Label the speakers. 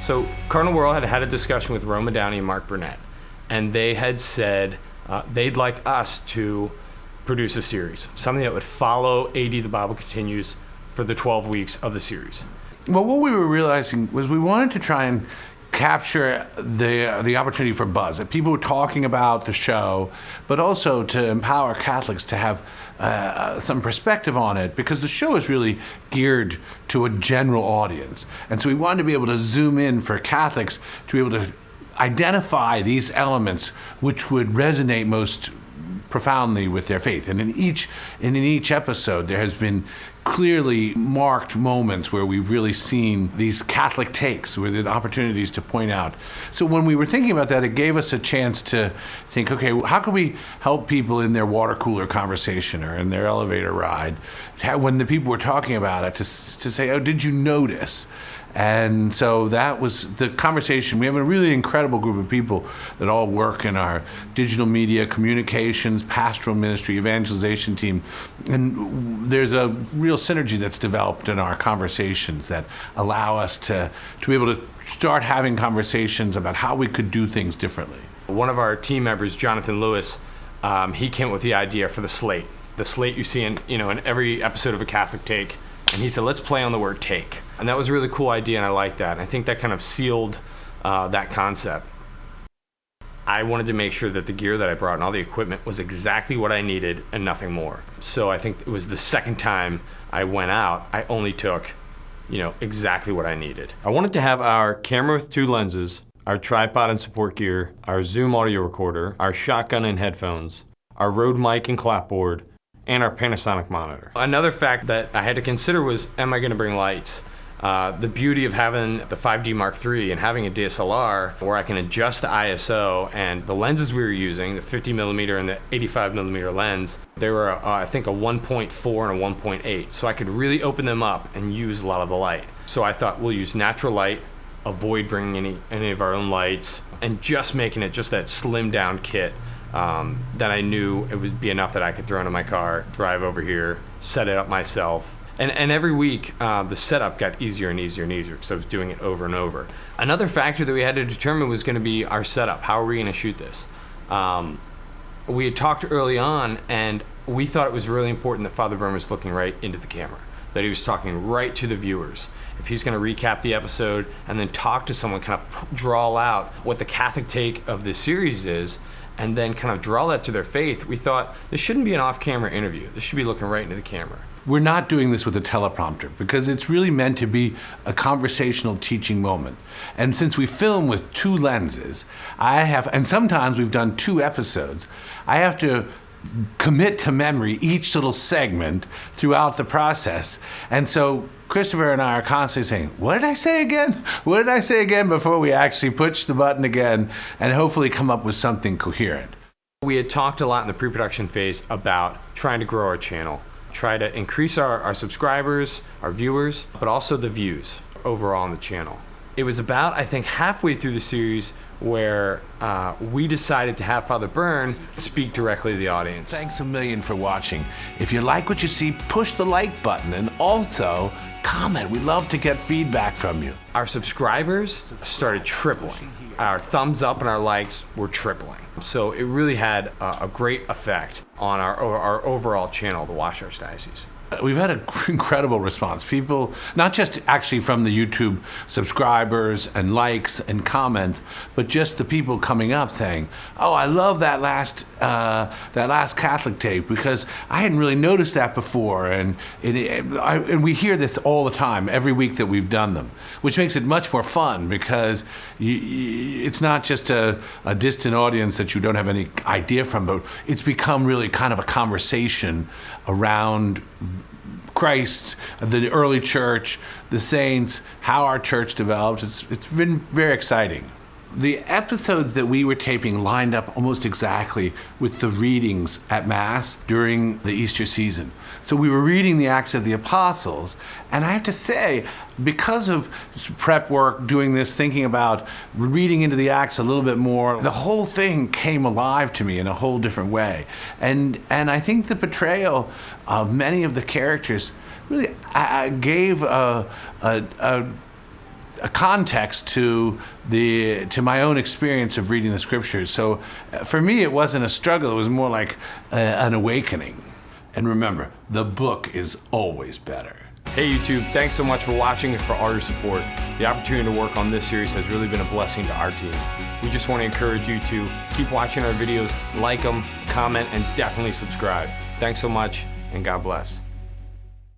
Speaker 1: So Cardinal Wuerl had had a discussion with Roma Downey and Mark Burnett, and they had said they'd like us to produce a series, something that would follow AD The Bible Continues for the 12 weeks of the series.
Speaker 2: Well, what we were realizing was we wanted to try and capture the opportunity for buzz, that people were talking about the show, but also to empower Catholics to have some perspective on it, because the show is really geared to a general audience. And so we wanted to be able to zoom in for Catholics to be able to identify these elements which would resonate most profoundly with their faith. And in each episode, there has been clearly marked moments where we've really seen these Catholic takes, where there are opportunities to point out. So when we were thinking about that, it gave us a chance to think, okay, how can we help people in their water cooler conversation or in their elevator ride, when the people were talking about it, to say, oh, did you notice? And so that was the conversation. We have a really incredible group of people that all work in our digital media, communications, pastoral ministry, evangelization team. And there's a real synergy that's developed in our conversations that allow us to be able to start having conversations about how we could do things differently.
Speaker 1: One of our team members, Jonathan Lewis, he came up with the idea for the slate. The slate you see in every episode of A Catholic Take. And he said, let's play on the word take. And that was a really cool idea, and I like that. And I think that kind of sealed that concept. I wanted to make sure that the gear that I brought and all the equipment was exactly what I needed and nothing more. So I think it was the second time I went out, I only took, exactly what I needed. I wanted to have our camera with 2 lenses, our tripod and support gear, our Zoom audio recorder, our shotgun and headphones, our Rode mic and clapboard, and our Panasonic monitor. Another fact that I had to consider was, am I going to bring lights? The beauty of having the 5D Mark III and having a DSLR where I can adjust the ISO, and the lenses we were using, the 50mm and the 85mm lens, they were, I think, a 1.4 and a 1.8, so I could really open them up and use a lot of the light. So I thought we'll use natural light, avoid bringing any of our own lights, and just making it just that slimmed down kit that I knew it would be enough that I could throw into my car, drive over here, set it up myself. And every week, the setup got easier and easier and easier because I was doing it over and over. Another factor that we had to determine was going to be our setup. How are we going to shoot this? We had talked early on, and we thought it was really important that Father Byrne was looking right into the camera, that he was talking right to the viewers. If he's going to recap the episode and then talk to someone, kind of draw out what the Catholic take of this series is, and then kind of draw that to their faith, we thought this shouldn't be an off-camera interview. This should be looking right into the camera.
Speaker 2: We're not doing this with a teleprompter because it's really meant to be a conversational teaching moment. And since we film with 2 lenses, and sometimes we've done 2 episodes, I have to commit to memory each little segment throughout the process. And so Christopher and I are constantly saying, what did I say again? What did I say again, before we actually push the button again and hopefully come up with something coherent.
Speaker 1: We had talked a lot in the pre-production phase about trying to grow our channel, try to increase our subscribers, our viewers, but also the views overall on the channel. It was about, I think, halfway through the series where we decided to have Father Byrne speak directly to the audience.
Speaker 2: Thanks a million for watching. If you like what you see, push the like button and also comment. We'd love to get feedback from you.
Speaker 1: Our subscribers started tripling. Our thumbs up and our likes were tripling. So it really had a great effect on our overall channel, the Wash Archdiocese.
Speaker 2: We've had an incredible response. People, not just actually from the YouTube subscribers and likes and comments, but just the people coming up saying, "Oh, I love that last Catholic tape because I hadn't really noticed that before." And we hear this all the time, every week that we've done them, which makes it much more fun because it's not just a distant audience that you don't have any idea from, but it's become really kind of a conversation around Christ, the early church, the saints, how our church developed. It's been very exciting. The episodes that we were taping lined up almost exactly with the readings at Mass during the Easter season. So we were reading the Acts of the Apostles, and I have to say, because of prep work, doing this, thinking about reading into the Acts a little bit more, the whole thing came alive to me in a whole different way. And I think the portrayal of many of the characters really gave a a context to my own experience of reading the scriptures. So for me, it wasn't a struggle. It was more like an awakening. And remember, the book is always better.
Speaker 1: Hey YouTube, thanks so much for watching and for all your support. The opportunity to work on this series has really been a blessing to our team. We just want to encourage you to keep watching our videos, like them, comment, and definitely subscribe. Thanks so much, and God bless.